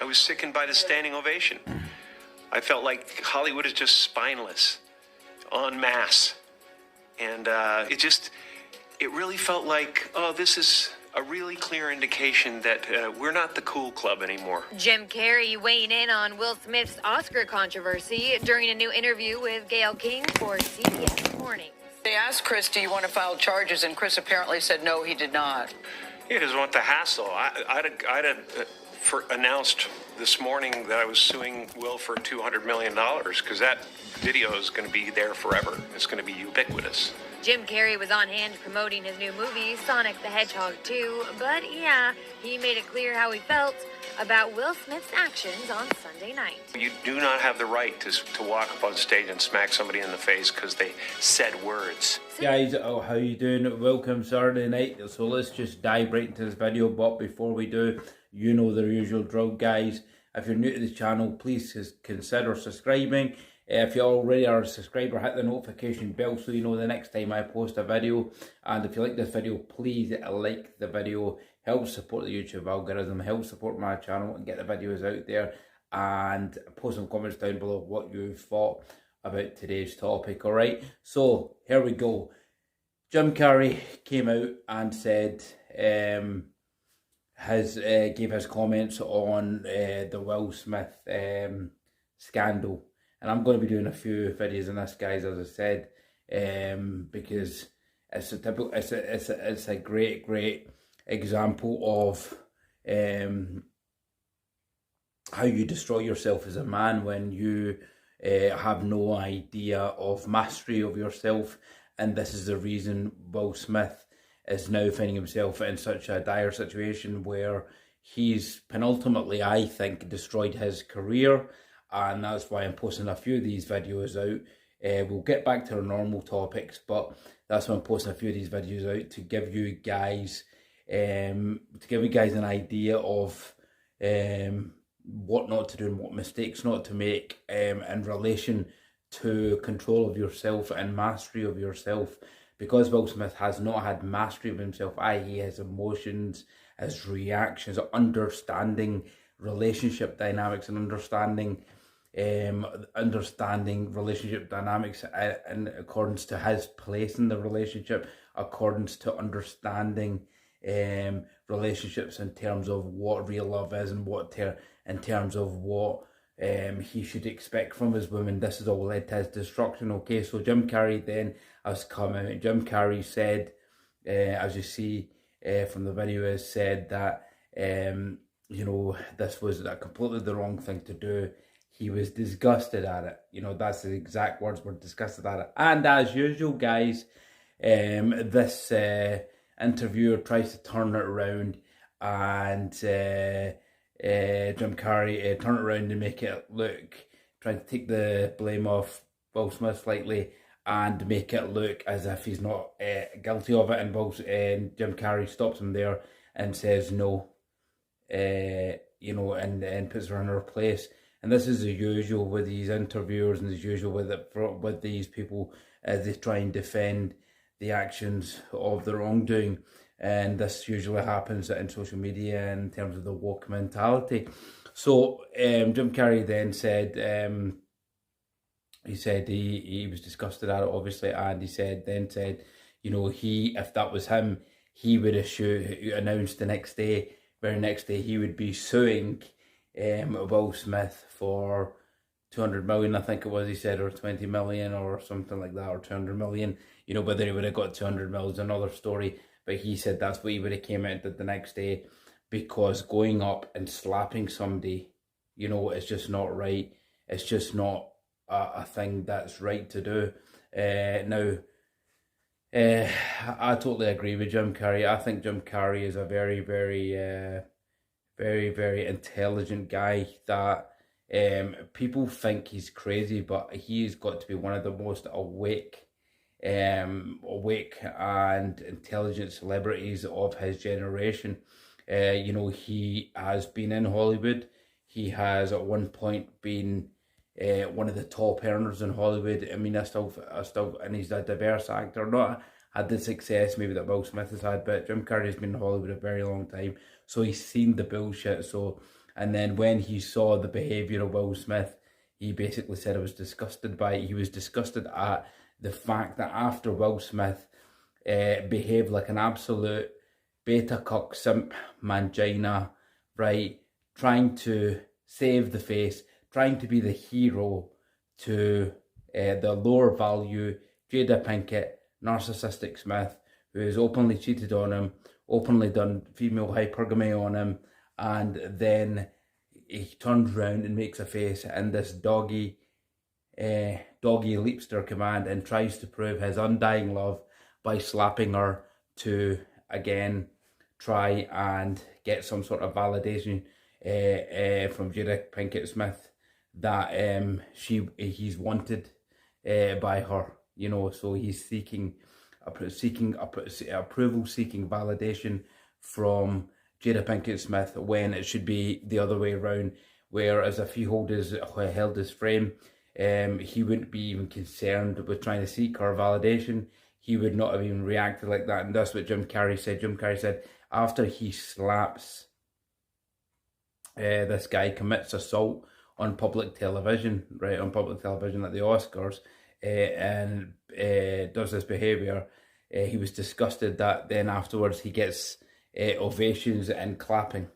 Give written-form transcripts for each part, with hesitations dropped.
was sickened by the standing ovation. I felt like Hollywood is just spineless, en masse. And it really felt like, oh, this is a really clear indication that we're not the cool club anymore. Jim Carrey weighing in on Will Smith's Oscar controversy during a new interview with Gayle King for CBS Mornings. They asked Chris, do you want to file charges? And Chris apparently said no, he did not. He doesn't want the hassle. I'd announced this morning that I was suing Will for $200 million because that video is going to be there forever. It's going to be ubiquitous. Jim Carrey was on hand promoting his new movie, Sonic the Hedgehog 2, but yeah, he made it clear how he felt about Will Smith's actions on Sunday night. You do not have the right to walk up on stage and smack somebody in the face because they said words. Guys, how you doing? Welcome Saturday night. So let's just dive right into this video, but before we do, you know the usual drill, guys. If you're new to the channel, please consider subscribing. If you already are a subscriber, hit the notification bell so you know the next time I post a video. And if you like this video, please like the video. Helps support the YouTube algorithm, helps support my channel and get the videos out there. And post some comments down below what you've thought about today's topic, alright? So, here we go. Jim Carrey came out and said, gave his comments on the Will Smith scandal. And I'm going to be doing a few videos on this, guys, as I said, because it's a typical, it's a great example of how you destroy yourself as a man when you have no idea of mastery of yourself. And this is the reason Will Smith is now finding himself in such a dire situation where he's penultimately, I think, destroyed his career. And that's why I'm posting a few of these videos out. We'll get back to our normal topics, but that's why I'm posting a few of these videos out to give you guys an idea of what not to do and what mistakes not to make in relation to control of yourself and mastery of yourself. Because Will Smith has not had mastery of himself, i.e. his emotions, his reactions, understanding relationship dynamics and understanding relationship dynamics in accordance to his place in the relationship, accordance to understanding relationships in terms of what real love is and in terms of what he should expect from his women. This has all led to his destruction. Okay, so Jim Carrey then has come out. Jim Carrey said, as you see from the video, has said that you know, this was completely the wrong thing to do. He was disgusted at it. You know, that's the exact words, were disgusted at it. And as usual, guys, this interviewer tries to turn it around, and Jim Carrey turn it around and make it look, trying to take the blame off Will Smith slightly and make it look as if he's not guilty of it. And Jim Carrey stops him there and says no. You know, and puts her in her place. And this is the usual with these interviewers, and as usual with these people as they try and defend the actions of the wrongdoing. And this usually happens in social media in terms of the woke mentality. So Jim Carrey then said, he was disgusted at it, obviously, and he said, you know, if that was him, he would announced the very next day he would be suing Will Smith for 200 million, I think it was, he said, or 20 million or something like that, or 200 million. You know, whether he would have got 200 million is another story, but he said that's what he would have came out and did the next day, because going up and slapping somebody, you know, it's just not right. It's just not a thing that's right to do. I totally agree with Jim Carrey. I think Jim Carrey is a very, very intelligent guy that people think he's crazy, but he's got to be one of the most awake and intelligent celebrities of his generation. You know, he has been in Hollywood. He has at one point been one of the top earners in Hollywood. I mean, and he's a diverse actor. Not had the success maybe that Will Smith has had, but Jim Carrey has been in Hollywood a very long time, so he's seen the bullshit. So And then when he saw the behaviour of Will Smith, he basically said he was disgusted by it. He was disgusted at the fact that after Will Smith behaved like an absolute beta cuck simp mangina, right, trying to save the face, trying to be the hero to the lower value Jada Pinkett, narcissistic Smith, who has openly cheated on him, openly done female hypergamy on him, and then he turns around and makes a face, and this doggy leaps to her command and tries to prove his undying love by slapping her to, again, try and get some sort of validation from Jada Pinkett Smith that he's wanted by her, you know. So he's seeking approval, seeking validation from Jada Pinkett Smith, when it should be the other way around, whereas if he held his frame, he wouldn't be even concerned with trying to seek her validation. He would not have even reacted like that. And that's what Jim Carrey said. Jim Carrey said after he slaps this guy, commits assault on public television, right, on public television at the Oscars, and does this behaviour, he was disgusted that then afterwards he gets ovations and clapping.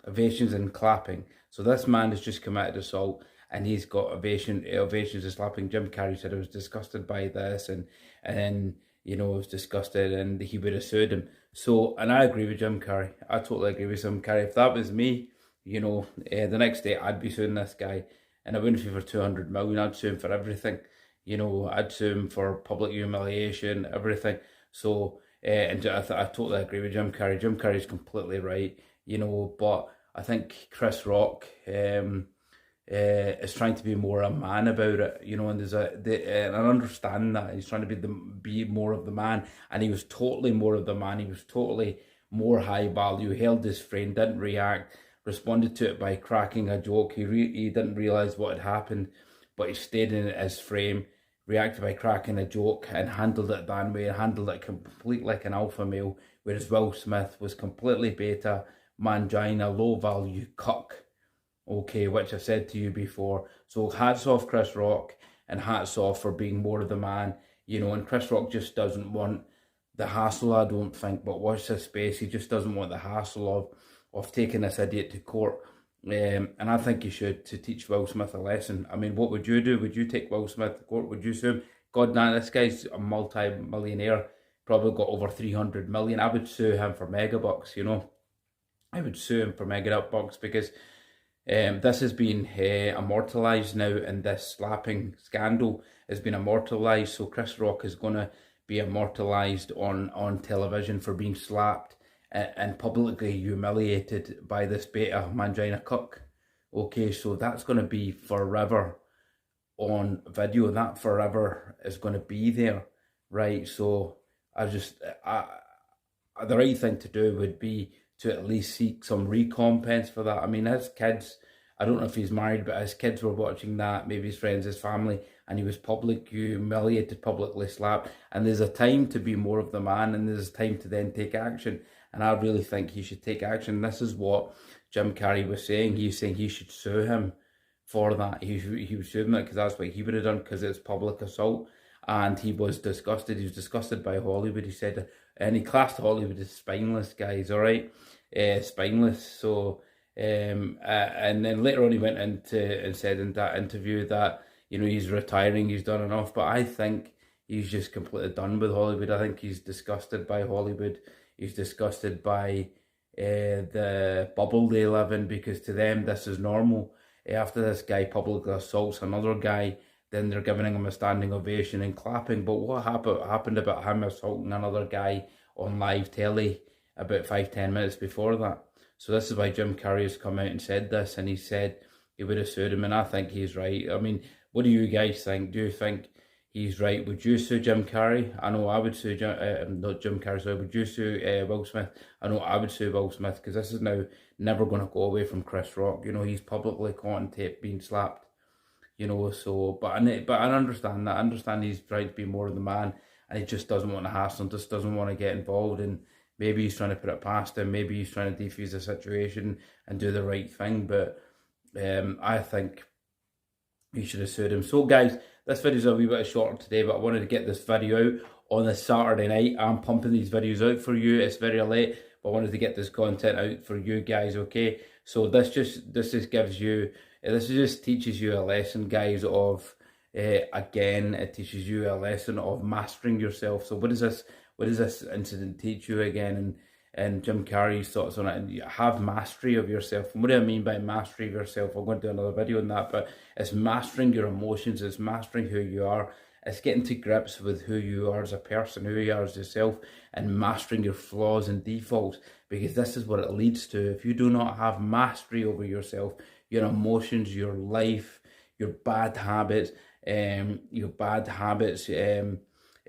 So this man has just committed assault, and he's got ovations and slapping. Jim Carrey said he was disgusted by this, and then, you know, was disgusted, and he would have sued him. So, and I agree with Jim Carrey. I totally agree with Jim Carrey. If that was me, you know, the next day I'd be suing this guy, and I wouldn't be for 200 million. I'd sue him for everything. You know, I'd sue him for public humiliation, everything. So, and I totally agree with Jim Carrey. Jim Carrey's completely right, you know, but I think Chris Rock is trying to be more a man about it, you know, and and I understand that he's trying to be more of the man, and he was totally more of the man. He was totally more high value. Held his frame, didn't react, responded to it by cracking a joke. He didn't realise what had happened, but he stayed in his frame, reacted by cracking a joke, and handled it that way, and handled it completely like an alpha male, whereas Will Smith was completely beta, mangina, low value cuck, okay, which I said to you before. So hats off Chris Rock, and hats off for being more of the man, you know. And Chris Rock just doesn't want the hassle, I don't think, but watch this space, he just doesn't want the hassle of taking this idiot to court. And I think you should, to teach Will Smith a lesson. I mean, what would you do? Would you take Will Smith to court? Would you sue him? God, nah, this guy's a multi-millionaire, probably got over 300 million. I would sue him for megabucks, you know. I would sue him for megabucks, because this has been immortalised now, and this slapping scandal has been immortalised. So Chris Rock is going to be immortalised on television for being slapped and publicly humiliated by this beta mangina cuck. Okay, so that's going to be forever on video. That forever is going to be there, right? So the right thing to do would be to at least seek some recompense for that. I mean, his kids, I don't know if he's married, but his kids were watching that, maybe his friends, his family, and he was publicly humiliated, publicly slapped. And there's a time to be more of the man, and there's a time to then take action. And I really think he should take action. This is what Jim Carrey was saying. He was saying he should sue him for that. He was suing him because that's what he would have done, because it's public assault. And he was disgusted. He was disgusted by Hollywood. He said, and he classed Hollywood as spineless, guys, all right? Spineless. So, and then later on he went into and said in that interview that, you know, he's retiring, he's done enough. But I think he's just completely done with Hollywood. I think he's disgusted by Hollywood. He's disgusted by the bubble they live in, because to them this is normal. After this guy publicly assaults another guy, then they're giving him a standing ovation and clapping. But what happened about him assaulting another guy on live telly about 5-10 minutes before that? So this is why Jim Carrey has come out and said this, and he said he would have sued him, and I think he's right. I mean, what do you guys think? Do you think he's right? Would you sue Jim Carrey? I know I would sue not Jim Carrey, sorry. Would you sue Will Smith? I know I would sue Will Smith, because this is now never going to go away from Chris Rock. You know, he's publicly caught on tape being slapped. You know, so, but I understand that. I understand he's trying to be more of the man, and he just doesn't want to hassle, and just doesn't want to get involved in Maybe he's trying to put it past him. Maybe he's trying to defuse the situation and do the right thing. But I think he should have sued him. So, guys, this video's a wee bit shorter today, but I wanted to get this video out on a Saturday night. I'm pumping these videos out for you. It's very late, but I wanted to get this content out for you guys, okay? So this just gives you, this just teaches you a lesson, guys, of, again, it teaches you a lesson of mastering yourself. So what does this incident teach you again? And Jim Carrey's thoughts on it, and have mastery of yourself. And what do I mean by mastery of yourself? I'm going to do another video on that, but it's mastering your emotions, it's mastering who you are, it's getting to grips with who you are as a person, who you are as yourself, and mastering your flaws and defaults, because this is what it leads to. If you do not have mastery over yourself, your emotions, your life, your bad habits,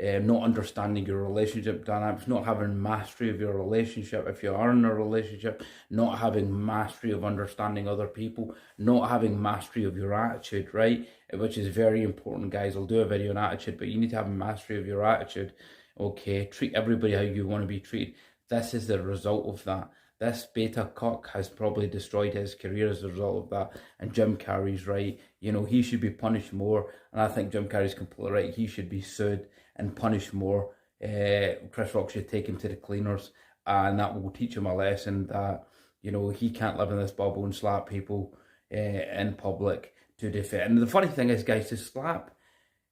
not understanding your relationship dynamics, not having mastery of your relationship if you are in a relationship, not having mastery of understanding other people, not having mastery of your attitude, right? Which is very important, guys. I'll do a video on attitude, but you need to have mastery of your attitude, okay? Treat everybody how you want to be treated. This is the result of that. This beta cuck has probably destroyed his career as a result of that. And Jim Carrey's right. You know, he should be punished more. And I think Jim Carrey's completely right. He should be sued and punished more. Chris Rock should take him to the cleaners. And that will teach him a lesson that, you know, he can't live in this bubble and slap people in public to defend. And the funny thing is, guys, to slap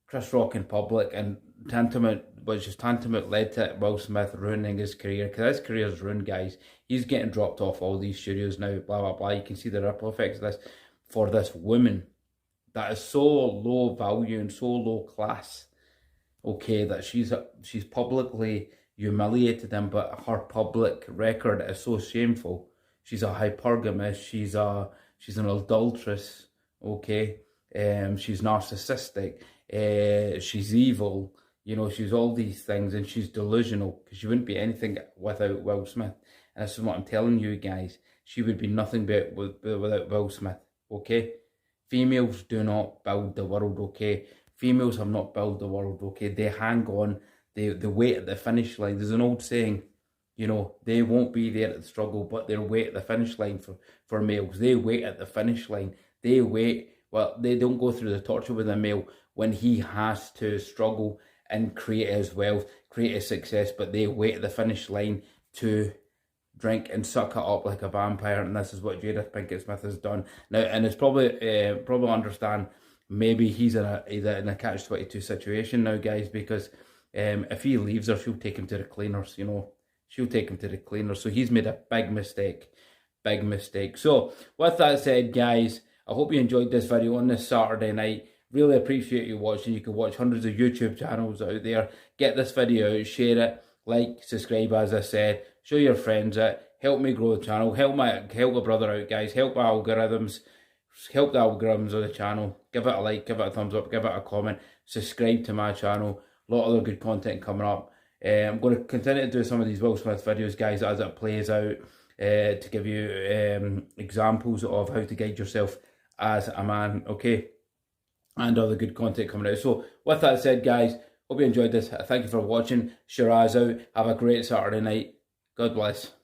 Chris Rock in public and tantamount led to Will Smith ruining his career, because his career is ruined, guys. He's getting dropped off all these studios now, blah, blah, blah. You can see the ripple effects of this for this woman that is so low value and so low class, okay, that she's publicly humiliated him, but her public record is so shameful. She's a hypergamist, she's an adulteress, okay, she's narcissistic, she's evil, you know, she's all these things, and she's delusional, because she wouldn't be anything without Will Smith. And this is what I'm telling you guys, she would be nothing without Will Smith, okay? Females do not build the world, okay? Females have not built the world, okay? They hang on, they wait at the finish line. There's an old saying, you know, they won't be there at the struggle, but they'll wait at the finish line for males. They wait at the finish line. They wait, well, they don't go through the torture with a male when he has to struggle and create his wealth, create his success, but they wait at the finish line to drink and suck it up like a vampire. And this is what Jada Pinkett Smith has done now. And it's probably understand, maybe he's in a catch-22 situation now, guys, because if he leaves her, she'll take him to the cleaners, you know. She'll take him to the cleaners. So he's made a big mistake. Big mistake. So with that said, guys, I hope you enjoyed this video on this Saturday night. Really appreciate you watching. You can watch hundreds of YouTube channels out there. Get this video out, share it, like, subscribe, as I said. Show your friends it. Help me grow the channel. Help my brother out, guys. Help my algorithms. Help the algorithms of the channel. Give it a like, give it a thumbs up, give it a comment. Subscribe to my channel. A lot of other good content coming up. I'm going to continue to do some of these Will Smith videos, guys, as it plays out, to give you examples of how to guide yourself as a man, okay? And other good content coming out. So with that said, guys, hope you enjoyed this. Thank you for watching. Shiraz out. Have a great Saturday night. God bless.